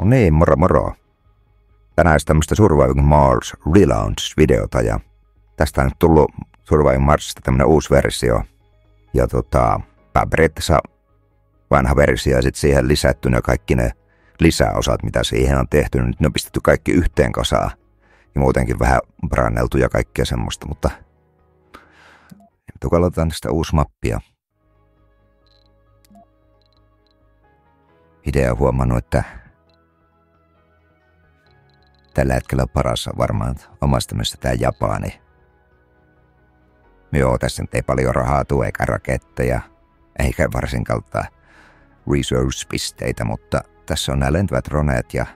No niin, moro moro. Tänään olisi tämmöistä Surviving Mars Relaunch-videota ja tästä on nyt tullut Surviving Marsista tämmönen uusi versio. Ja periaatteessa vanha versio ja sitten siihen lisätty ne kaikki ne lisäosat, mitä siihen on tehty. Nyt ne on pistetty kaikki yhteen kasaan ja muutenkin vähän paranneltu ja kaikkea semmoista, mutta nyt aloitetaan tästä uusi mappia. Idea on huomannut, että tällä hetkellä on paras varmaan omasta myös tää Japani. Joo, tässä nyt ei paljon rahaa tule eikä raketteja, eikä varsinkaan resource-pisteitä, mutta tässä on nämä lentävät droneet ja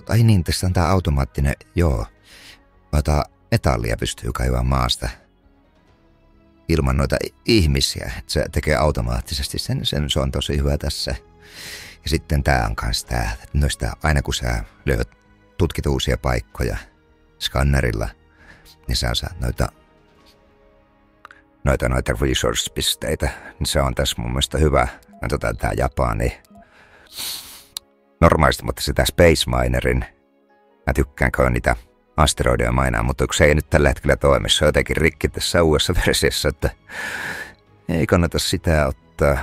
ai niin, tässä on tää automaattinen, metallia pystyy kaivamaan maasta ilman noita ihmisiä, että se tekee automaattisesti sen se on tosi hyvä tässä. Ja sitten tää on kans tää, että noista aina kun sä löydät tutkit uusia paikkoja skannerilla, niin sä saat noita resource-pisteitä, niin se on tässä mun mielestä hyvä. Tää Japani. Normaalisti, mutta sitä Space Minerin, mä tykkään kun on niitä asteroideja mainaa, mutta kun se ei nyt tällä hetkellä toimi, se on jotenkin rikki tässä uudessa versiossa, että ei kannata sitä ottaa.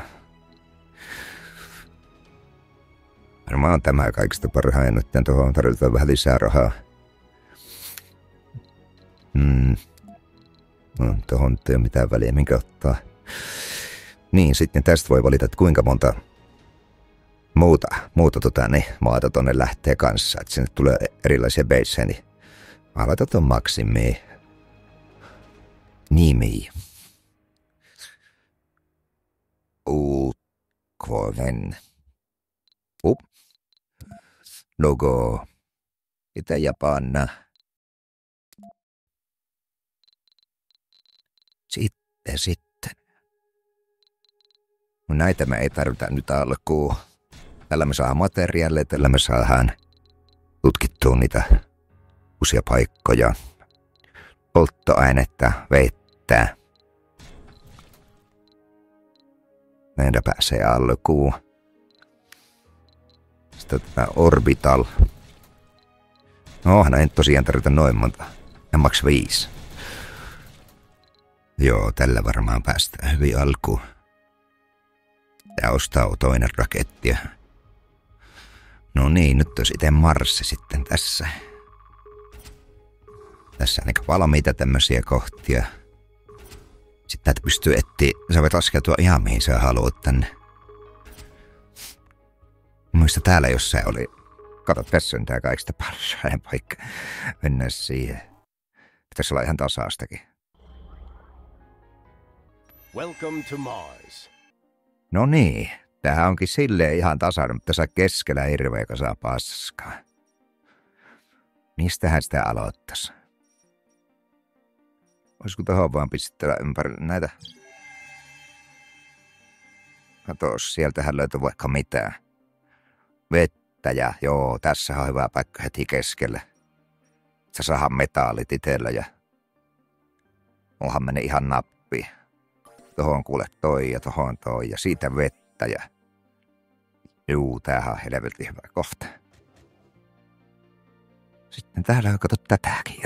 Varmaan on tämä kaikista parhain, nyt tuohon tarvitaan vähän lisää rahaa. No, tuohon ei ole mitään väliä, minkä ottaa. Niin, sitten tästä voi valita, että kuinka monta muuta maata tonne lähtee kanssa. Että sinne tulee erilaisia baseja, niin mä laitan ton maksimiin. Nimi. Ukkonen. Logo. Itä-Japanna. Sitten. No näitä me ei tarvita nyt alkuun. Tällä me saadaan materiaaleja, tällä me saadaan tutkittua niitä uusia paikkoja, polttoainetta, vettä. Meidän pääsee alkuun. Sitten otetaan orbital. No, ei tosiaan tarvita noin monta. Maks 5. Joo, tällä varmaan päästään hyvin alkuun. Tää ostaa toinen raketti. No niin, nyt on sitten Marssi sitten tässä. Tässä on aika valmiita tämmösiä kohtia. Sitten täältä pystyy sä voit laskeutua ihan mihin sä haluat tänne. Muista täällä jossain oli, kato tässä on tää kaikista parhain paikka. Mennään siihen. Pitäisi olla ihan tasaastakin. Welcome to Mars. No niin, tämähän onkin silleen ihan tasainen, mutta tässä keskellä hirveä kasa paskaa. Mistähän sitä aloittaisi? Olisiko tohon vaan pistellä ympäri näitä? Katos, sieltähän löytyy vaikka mitään. Vettä ja tässä on hyvä paikka heti keskelle. Sä saadaan metallit itellä ja onhan meni ihan nappi. Tohon kuule toi ja tohon toi ja siitä vettä ja tämähän on helvetin hyvä kohta. Sitten täällä on kato tätäkin.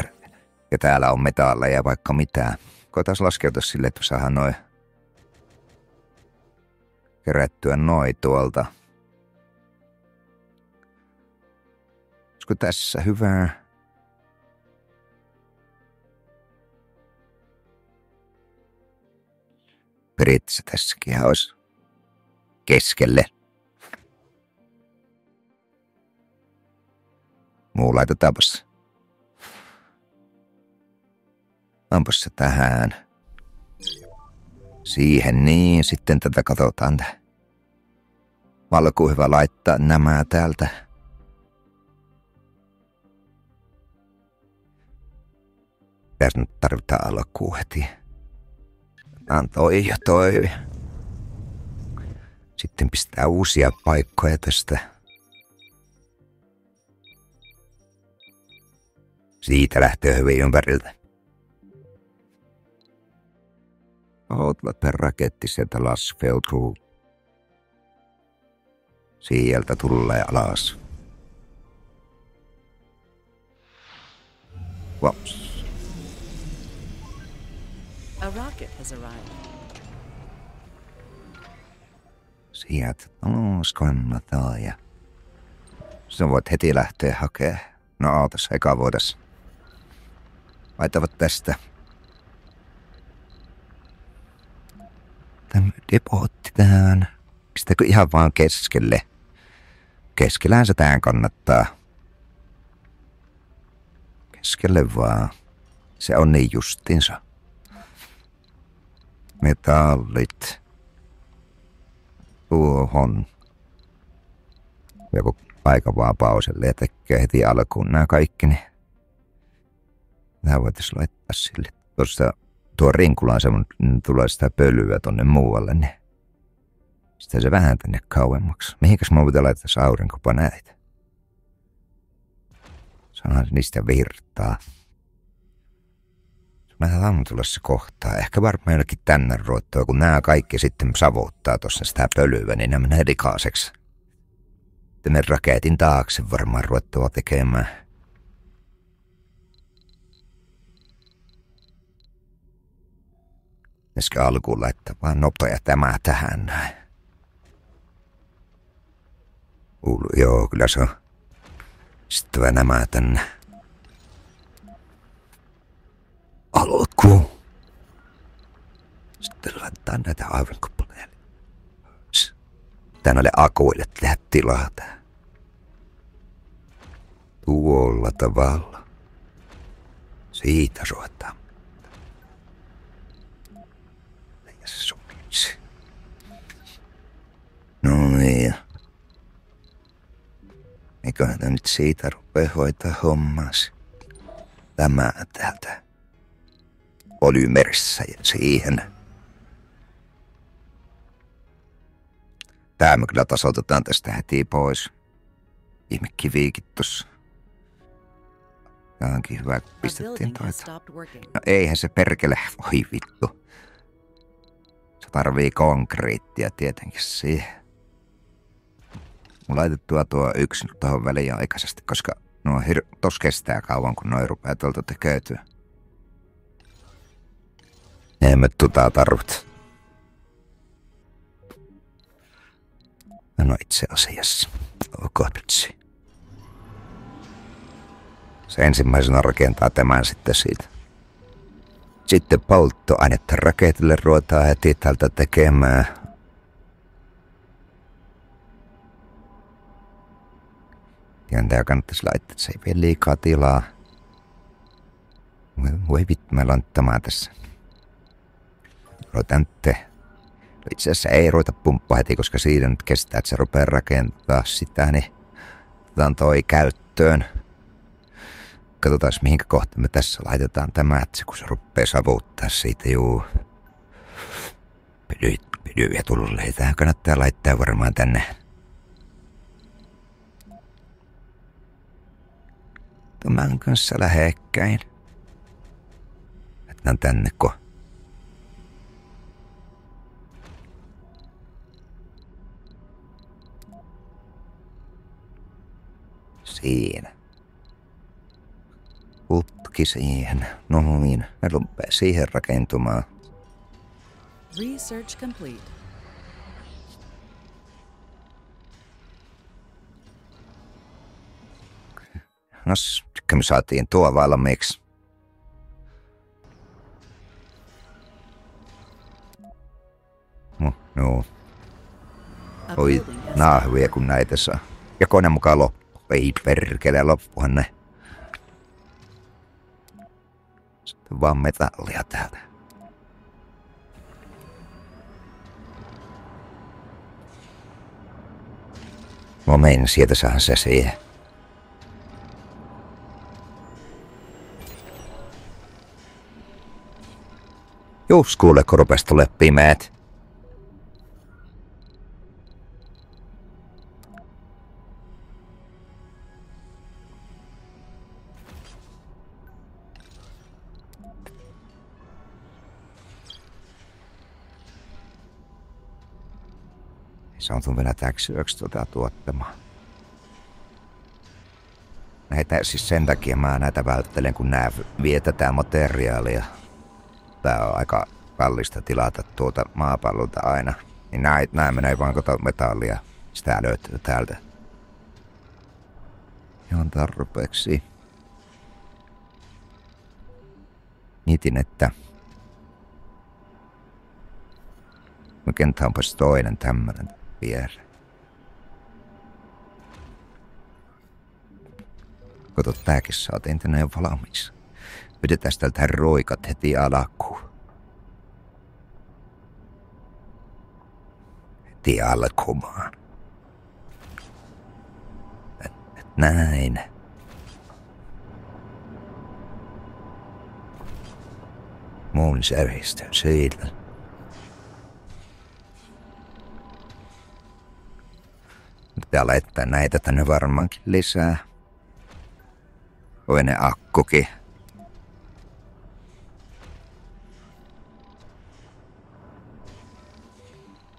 Ja täällä on metalleja vaikka mitään. Koitais laskeutua silleen, että saadaan noin kerättyä noin tuolta. Olisiko tässä hyvää? Periaatteessa tässäkin olisi keskelle. Muu laitetaanpas. Onpas se tähän. Siihen niin, sitten tätä katsotaan. Alkuun hyvä laittaa nämä täältä. Tässä nyt tarvitaan alkuun heti. Toi ja toi. Sitten pistää uusia paikkoja tästä. Siitä lähtee hyvin ympäriltä. Outlet per raketti sieltä Las Feltrou. Sieltä tulee alas. Vops. A rocket has arrived. Sieltä alas kannattaa ja... Sä voit heti lähteä hakemaan. No ootas, eka voitais... Laitavat tästä. Tämä depotti tähän. Pistääkö ihan vaan keskelle? Keskellään se tähän kannattaa. Keskelle vaan. Se on niin justinsa. Metallit. Tuohon. Joku aika vaan pauselle ja tekee heti alkuun nämä kaikki, niin... Tää voitais laittaa sille. Tuosta tuo rinkula on semmoinen, tulee sitä pölyä tonne muualle, niin... Sitä se vähän tänne kauemmaksi. Mihinkäs mä voin laittaa se aurinkopaneelit? Saadaan niistä virtaa. Mä taidan tulla se kohtaa. Ehkä varmaan jollekin tänne ruottua, kun nää kaikki sitten savuttaa tuossa sitä pölyä, niin ne menee likaiseksi. Tänne raketin taakse varmaan ruottua tekemään. Äsken alkuun laittaa vaan nopea tämä tähän näin. Joo, kyllä se on. Sitten vähän nämä tänne. Alkuun. Sitten laittaa näitä aurinkopaneeleja. Tänne akuille tehdä tilaa tää. Tuolla tavalla. Siitä ruvetaan. Ja se sopisi. No niin. Eiköhän tää nyt siitä rupee hoitaa hommas. Tämä täältä. Polymerissä ja siihen. Tää me kyllä tasoitetaan tästä heti pois. Ihmekiviikin tossa. Tää onkin hyvä, kun pistettiin toita. No eihän se perkele, voi vittu. Se tarvii konkreettia tietenkin siihen. Mun laitettua tuo yksi tohon väliin aikaisesti, koska tos kestää kauan, kun noi rupee tuolta tekeytyä. Ei me tarvit. No itse asiassa. Okotsi. Se ensimmäisenä rakentaa tämän sitten siitä. Sitten polttoainetta raketille ruvetaan heti täältä tekemään. Tää kannattaisi laittaa, että se ei vie liikaa tilaa. Voi vittu, mä lanttamaan tässä. Ruvetaan nyt. Itse asiassa ei ruveta pumppaa heti, koska siitä nyt kestää, että se rupeaa rakentaa sitä, niin otetaan toi käyttöön. Katsotaan, mihinkä kohta me tässä laitetaan tämä, että kun se rupeaa savuttaa siitä, juu. Pydyviä tulleita. Tähän kannattaa laittaa varmaan tänne. Tämän kanssa lähekkäin. Laitetaan tänne, kun... Siinä. Putki siihen. No niin, ne rupeaa siihen rakentumaan. Research complete. No, me saatiin tuo valmiiksi. No. Oi, nahvia kun näitä saa. Ja kone mukaan loppu. Ei perkele, loppuhan ne. Sitten vaan metallia täältä. Mä meinin sieltä saada se siihen. Juus kuule, kun rupes tulee pimeät. Se on sun vielä täksi yöksi tuottamaan. Näitä siis sen takia mä näitä välttelen, kun nää vie tätä materiaalia. Tää on aika kallista tilata tuolta maapallolta aina. Niin nää menee vaan metallia. Sitä löytyy täältä. Ihan tarpeeksi. Mietin, että rakentaanpas toinen tämmönen viereen. Kato, tääkin saatiin tänne jo valmiiksi. Pidetään täältä roikat heti alkuun. Heti alkumaan. Näin. Mun sävistön siitä. Pitää laittaa näitä tänne varmaankin lisää. Toinen akkukin.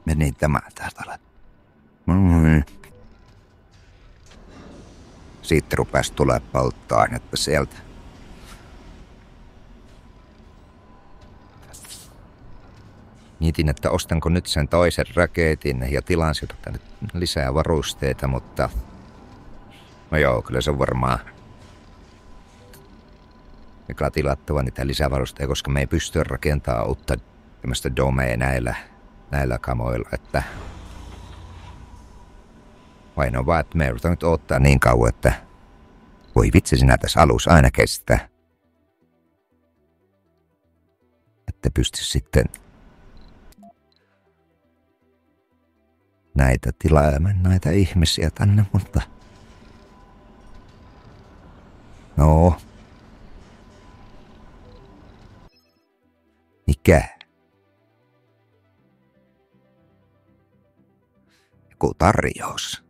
Meni tämä täältä. Siitä rupesi tulee polttoainetta sieltä. Mietin, että ostanko nyt sen toisen raketin ja tilaan siltä nyt lisää varusteita, mutta no joo, kyllä se on varmaan mikä tilattava niitä lisävarusteita, koska me ei pysty rakentamaan uutta tämmöistä domea näillä kamoilla, että vain on vaan, että me joudutaan nyt odottaa niin kauan, että voi vitsi sinä tässä alussa aina kestää. Että pysty sitten näitä tilaamaan, näitä ihmisiä tänne, mutta no. Mikä? Joku tarjous.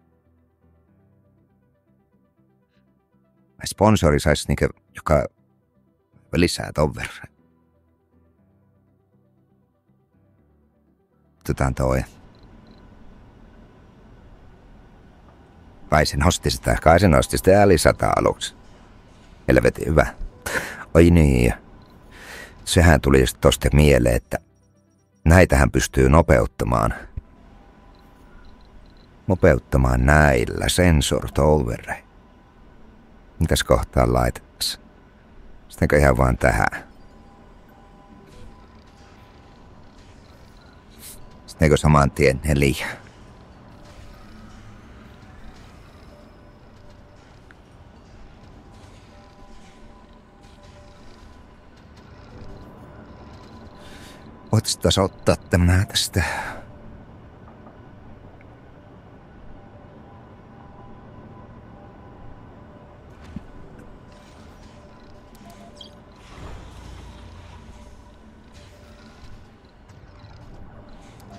Sponsori saisi niinkö joka lisää ton verran. Otetaan toi. Kai se nosti sitä ja lisätä aluksi. Helvetin hyvä. Oi niin. Sehän tuli tosta mieleen, että näitähän pystyy nopeuttamaan. Nopeuttamaan näillä sensorit overrein. Mitäs kohtaan laitettaisiin? Sittenkö ihan vaan tähän? Sittenkö saman tien 4? Voitaisiin ottaa tämä tästä.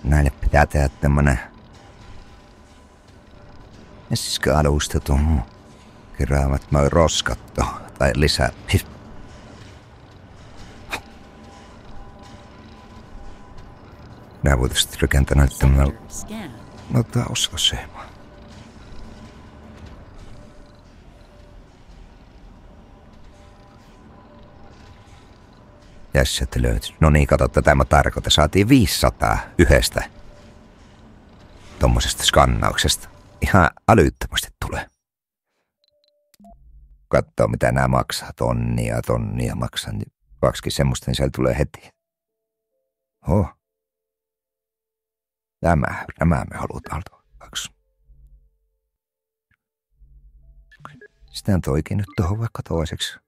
Näille pitää tehdä tämmönen alusta tuohon keräävät noin roskatto tai lisää. Nää voitaisiin rakentaa näitä tämmönen taustasema. Ja sieltä löytyy. No niin, kato, tätä mä tarkoitan. Saatiin 500 yhdestä tommosesta skannauksesta. Ihan älyttömästi tulee. Katsoo mitä nämä maksaa. Tonnia maksaa. Niin 2 semmoista, niin siellä tulee heti. Nämä me halutaan. Sitten toikin nyt tuohon vaikka toiseksi.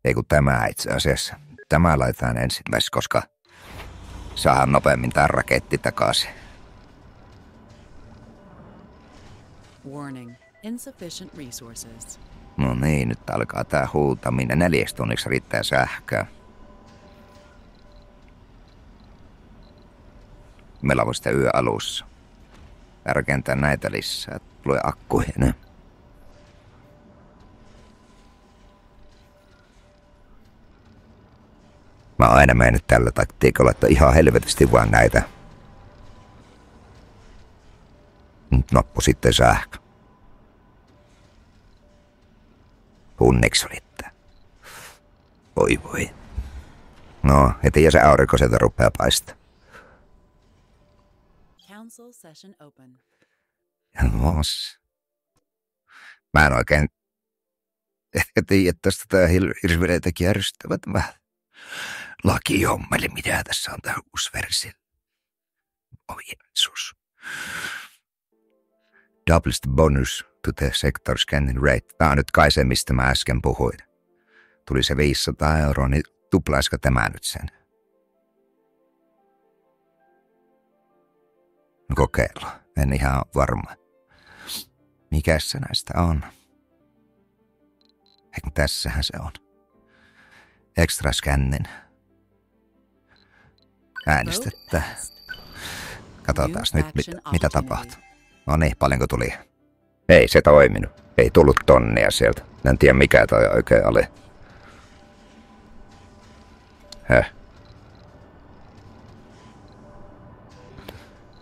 Ei kun tämä itse asiassa. Tämä laitetaan ensimmäiseksi, koska saadaan nopeammin tämä raketti takaisin. Warning. Insufficient resources. No niin, nyt alkaa tää huutaminen. 4 tunniksi riittää sähköä. Meillä on sitä yö alussa. Rakentaa näitä lisää. Tulee akkuja ne. Mä oon aina mennyt tällä taktiikalla, että ihan helvetisti vaan näitä Nyt loppu sitten sähkö. Onneksi olitte. Voi voi. No, heti ja se aurinko sieltä rupeaa paistaa. Council session open. Nos. Mä en oikein ehkä tiedä tästä tää hirvireitäkin järjestävät vähän lakihommeli, mitä tässä on tää uusi versio. Oi Jeesus. Doubles the bonus to the sector scanning rate. Tää on nyt kai se, mistä mä äsken puhuin. Tuli se 500 €, niin tuplaisiko tämä nyt sen? Kokeilla. En ihan varma. Mikäs se näistä on? Eikö tässähän se on? Extra scanning. Äänestettä. Katsotaan nyt, mitä tapahtuu. No niin, paljonko tuli? Ei se toiminut. Ei tullut tonnia sieltä. En tiedä mikä toi oikein oli.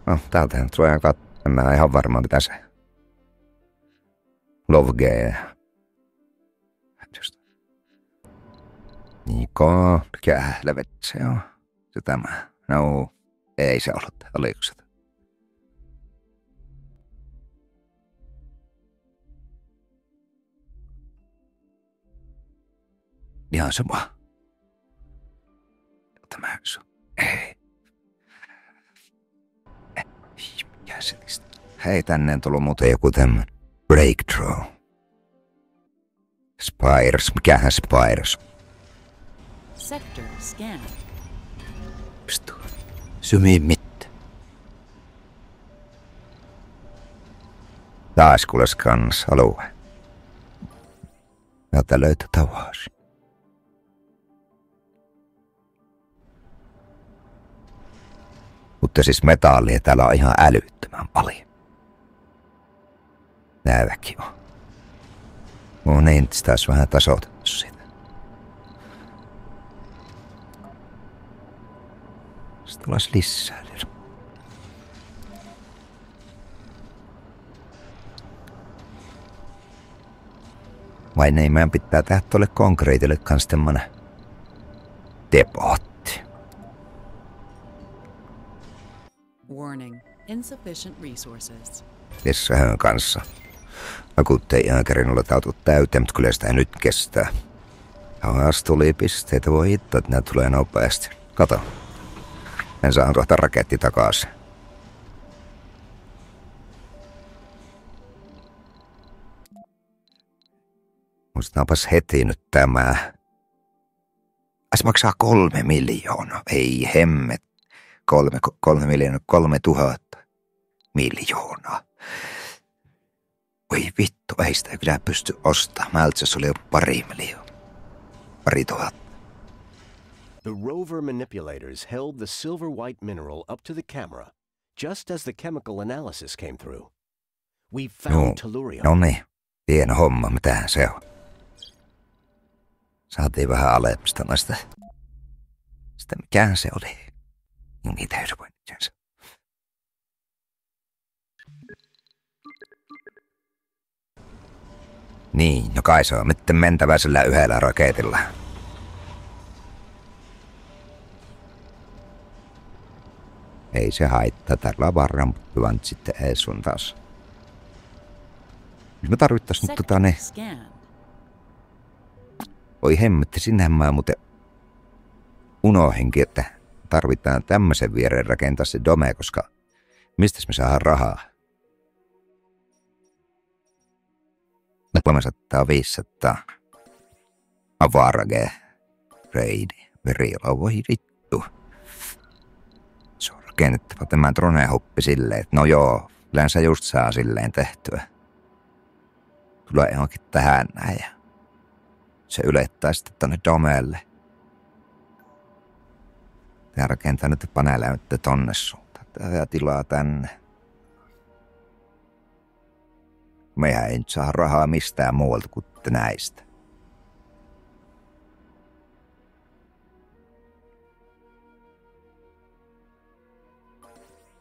No, täältä nyt voidaan katsoa. En mä ihan varmaan mitä se. Lovegee. Just. Niko, mikä helvet se on? Se tämä. No, ei se ollut. Oliko se? Ihan sama. Tämä on. Ei. Mikä se niistä? Hei, tänne on tullut muuten joku tämmönen breakthrough. Spires. Mikähän Spires? Sector scan. Pistu. Symi mittä. Taas kuules kannas alue. Jotta löytää tavasi. Mutta siis metallia täällä on ihan älyttömän paljon. Nääväkin on. No niin, sitä olisi vähän tasoitettu siitä. Sitten olisi lisää. Vai niin, meidän pitää tehdä tuolle konkreetille kans tämmönen depotti. Warning. Insufficient resources. Lissähän kanssa. Akut ei ihan kerinnut latautua täyteen, mutta kyllä sitä nyt kestää. Haas tuli pisteitä, voi hittaa, että nää tulee nopeasti. Kato. En saa tuota raketti takaisin. Muistaapas heti nyt tämä. Se maksaa 3 miljoonaa. Ei hemmet. 3 miljoonaa, 3 000 miljoonaa. Oi vittu, ei sitä kyllä pysty ostamaan. Mältsä oli jo 2 miljoonaa. 2 000. The rover manipulators held the silver white mineral up to the camera, just as the chemical analysis came through. We found tellurium. No niin, hieno homma, mitähän se on. Saatiin vähän alemmista noista. Sitten mikähän se oli? Niitä hirveänsä. Niin, no kai se on nyt mentävä sillä yhdellä raketilla. Ei se haittaa, täällä on varmaan nyt sitten ei sun taas. Me tarvittais nyt ne. Oi hemmetti, sinnehän mä muuten unohinkin, että tarvitaan tämmöisen viereen rakentaa se dome, koska mistäs me saadaan rahaa? 300, 500. Avarage. Reidi. Verilo. Voi vittu. Se on rakennettava tämä drone-huppi silleen, että no joo, yleensä just saa silleen tehtyä. Tulee johonkin tähän näin ja se ylettää sitten tonne domeelle. Tää rakentaa nyt paneeleja nyt tonne suuntaan. Tää tilaa tänne. Mehän ei nyt saa rahaa mistään muualta kuin näistä.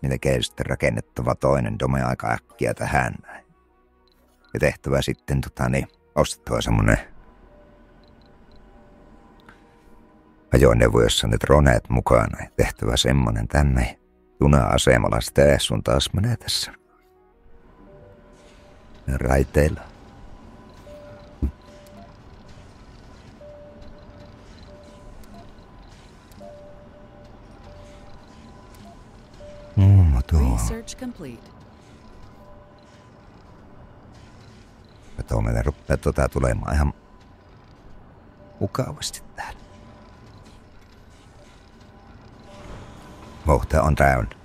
Miten sitten rakennettava toinen dome aika äkkiä tähän näin. Ja tehtävä sitten ostettua semmonen ajoneuvo, jossa ne droneet mukana. Ja tehtävä semmonen tänne juna-asemalla sitten sun taas menee tässä raiteilla. Research complete. Kato, meille rupeaa tulemaan ihan mukavasti täällä. Tää on täynnä.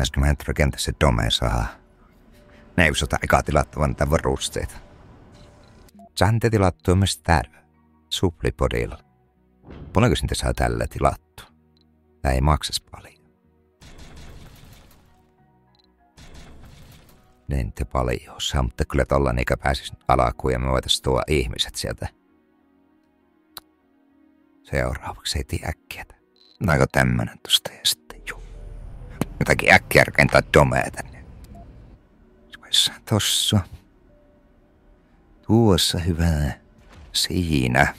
Äsken mä nyt rakentaa se dome saa. Ne ei osata eka tilattavan tämän varusteita. Saan te tilattua myös täällä. Supplipodilla. Paljonko sinne saa tällä tilattua? Tää ei maksas paljon. Nente paljon saa, mutta kyllä tolla niikä pääsis alakuun ja me voitais tuoda ihmiset sieltä. Seuraavaksi ei tiedä äkkiä. Otaanko tämmönen tosta ja sitten juu. Jotakin äkkiä rakentaa domea tänne. Tossa. Tuossa hyvä. Siinä.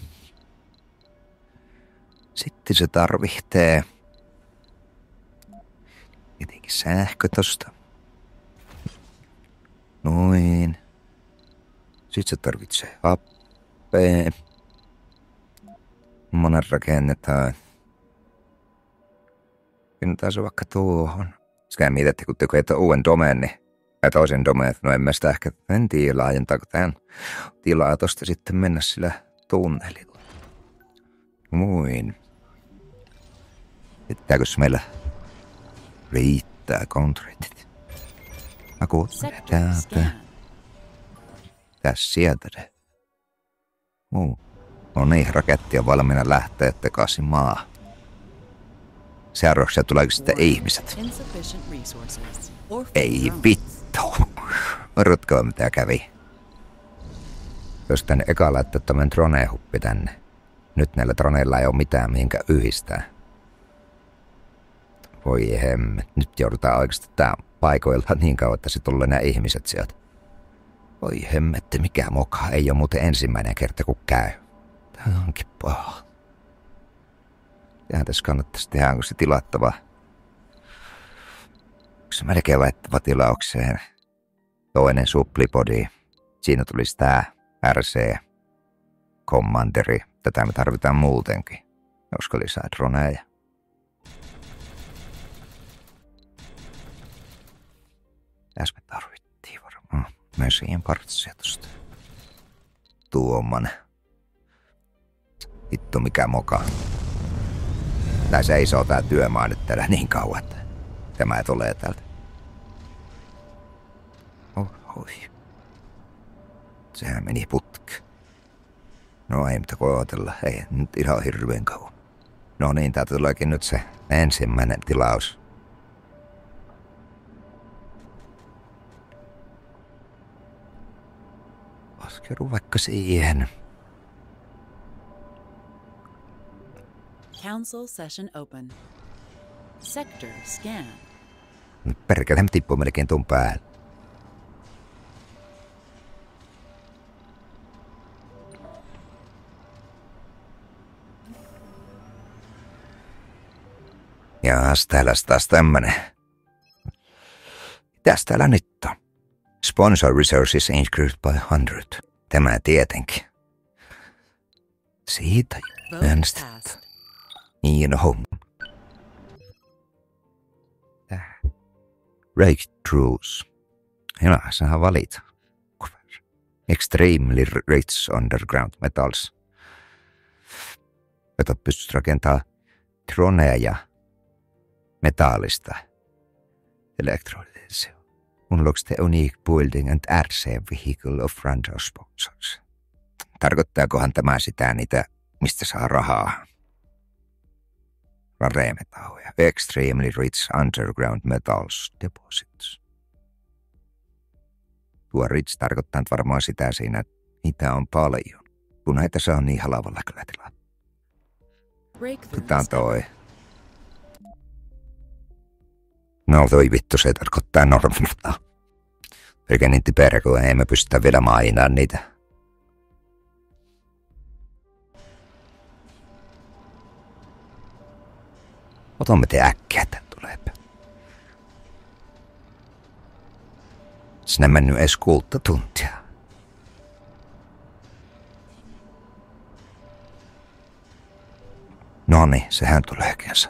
Sitten se tarvitsee jotenkin sähkö tosta. Noin. Sitten se tarvitsee happea. Monen rakennetaan. Pintaa se vaikka tuohon. Sekä mietitte, kun tekee uuden domeen, niin toisen domeen. No en mä sitä ehkä en tiedä laajentaako tämän tilaa tosta sitten mennä sillä tunnelilla. Muin. Pitääkö se meillä riittää konkreetit? Aku täältä. Tässä sieltä se. No niin, raketti on valmiina lähteä takaisin maahan. Seuraavaksi tuleeko sitten ihmiset? Ei vittu. Arvatkaa mitä kävi. Jos tänne eka laittaa tämän drone-huppi tänne. Nyt näillä droneilla ei ole mitään mihinkä yhdistää. Voi hemmet. Nyt joudutaan oikeasti tää paikoilla niin kauan, että se tulee nämä ihmiset sieltä. Voi hemmetti, mikä moka. Ei ole muuten ensimmäinen kerta kun käy. Tää onkin paha. Tähän tässä kannattaisi tehdä, onko se tilattava. Onko se melkein laittava tilaukseen? Toinen supplipodi. Siinä tulisi tää RC Commanderi. Tätä me tarvitaan muutenkin. Olisiko lisää droneja? Tässä me tarvittiin varmaan myös siihen partsia tosta. Tuommoinen. Hitto mikä moka. Tai seisoo tää työmaa nyt täällä niin kauan, että tämä tulee täältä. Oi. Sehän meni putki. No ei mitä kootella. Ei nyt ihan hirveän kauan. No niin, tää tuleekin nyt se ensimmäinen tilaus. Askeru vaikka siihen. Council session open. Sector scan. Perkele, hän tippuu melkein tuon päälle. Jaas, täällä taas tämmönen. Mitäs täällä nyt on? Sponsor resources increased by 100. Tämä tietenkin. Siitä äänestetään. Niin on. Breakthroughs. Hyvä, saa valita. Extremely rich underground metals. Jota pystyt rakentamaan droneja metallista. Elektrolyysio. Unlocks the unique building and RC vehicle of random sponsors. Tarkoittaakohan tämä sitä niitä, mistä saa rahaa? Raremetauja. Extremely rich underground metals deposits. Tuo rich tarkoittaa varmaan sitä siinä, että niitä on paljon. Kun näitä saa niin halvalla kyllä tilaa. Otetaan toi. No toi vittu, se tarkoittaa normilta. Eikä niin typerä, kun ei me pystytä vielä mainaan niitä. Otamme te äkkiä, tän tulee. Sinä mennyt edes 6 tuntia. Noniin, sehän tulee kesä.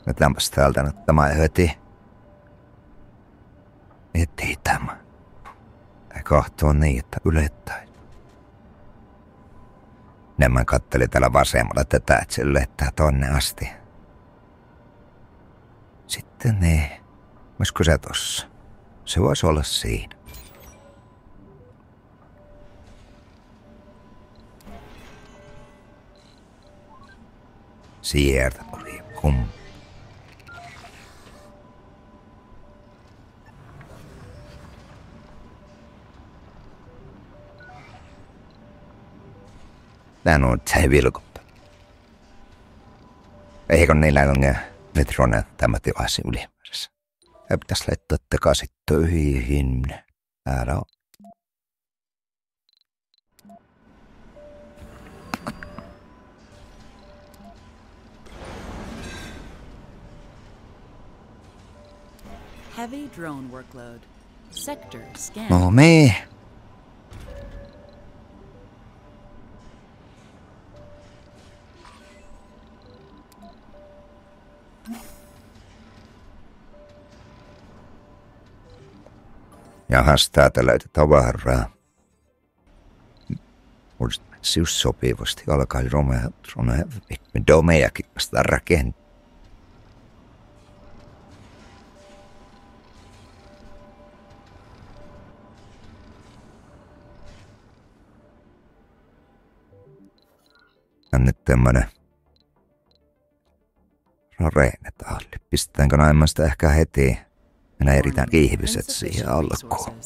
Vetämäs täältä nyt tämä heti. Ettei tämä. Ja kahtoo niin, että ylettäin. Nämä katteli täällä vasemmalla tätä, että se ylettää tonne asti. Sitten ne. Olisiko se tossa? Se voisi olla siinä. Sieltä tuli Tän on tää vilkuppa. Eikö niillä on metronen tämä tilasi ylimäärässä? Ja pitäis laittaa takaisin töihin. Älä oo. Heavy drone workload. Sector scan. No me. Jahas, täältä löytyy tavaraa. Olisi just sopivasti alkaa domejakin vasta rakentaa. On nyt tämmönen rakennetalli. Pistetäänkö naimasta ehkä heti? Minä eritän ihmiset siihen alkuun.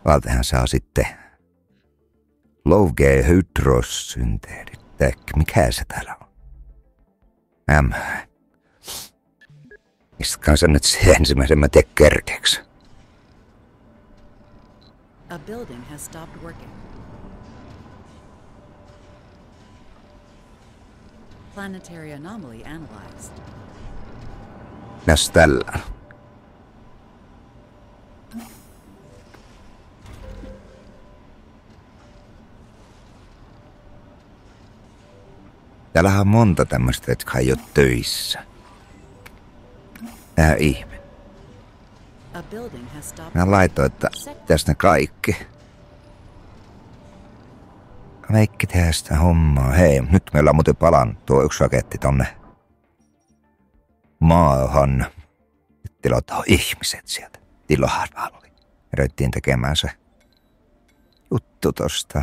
Valtehan saa sitten Lowgay hydrossynteedit. Mikä se täällä on? Mistä kanssa nyt se ensimmäisen mä teen kerkeeksi? A building has stopped working. Planetary anomaly analyzed. Näs tällä. Täällähän on monta tämmöistä, jotka ei ole töissä. Ihme. Mä laitoin, että tässä ne kaikki. Meikki tehdään sitä hommaa. Hei, nyt meillä on muuten palannut tuo yksi raketti tonne maahan. Nyt tilotaan ihmiset sieltä. Tilohan oli. Röittiin tekemään se juttu tosta.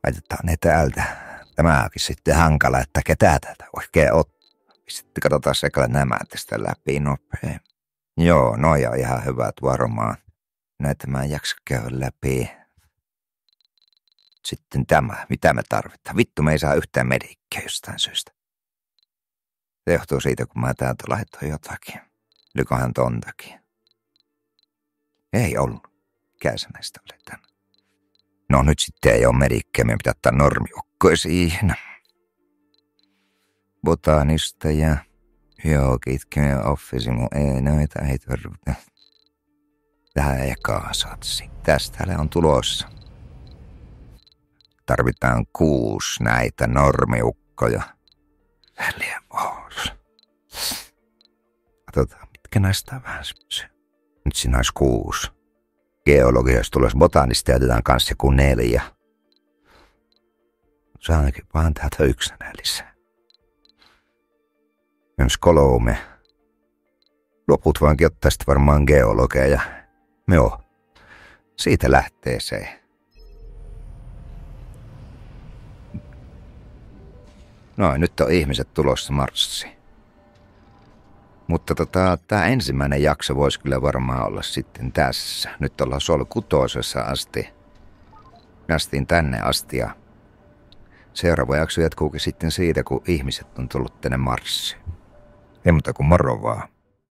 Laitetaan ne täältä. Tämäkin sitten hankala, että ketä täältä oikein ottaa. Sitten katsotaan sekalla nämä tästä läpi nopein. Joo, noja on ihan hyvät varmaan. Näitä mä en jaksa käydä läpi. Sitten tämä, mitä me tarvitaan. Vittu, me ei saa yhtään medikkiä jostain syystä. Se johtuu siitä, kun mä täältä laitoin jotakin. Lyköhän tontakin. Ei ollut. Mikä se näistä oli tänne? No nyt sitten ei ole medikkiä, meidän pitää ottaa normiukkoja siihen. Botanista ja joo, kitkemiä office, mun ei noita ei tarvita. Tähän ei kaasatsi. Tästä on tulossa. Tarvitaan 6 näitä normiukkoja. Väliä pois. Katsotaan, mitkä näistä on vähän semmoisia. Nyt siinä olisi 6. Geologiassa tulisi botanista ja otetaan kanssa joku 4. Saankin vaan täältä 1 enää lisää. Myös 3. Loput voinkin ottaa sitten varmaan geologeja. Joo, siitä lähtee se. Noin, nyt on ihmiset tulossa Marsiin. Mutta tämä ensimmäinen jakso voisi kyllä varmaan olla sitten tässä. Nyt ollaan Sol 6 asti. päästiin tänne asti ja seuraava jakso jatkuukin sitten siitä, kun ihmiset on tullut tänne Marsiin. Ei muuta kuin moro vaan.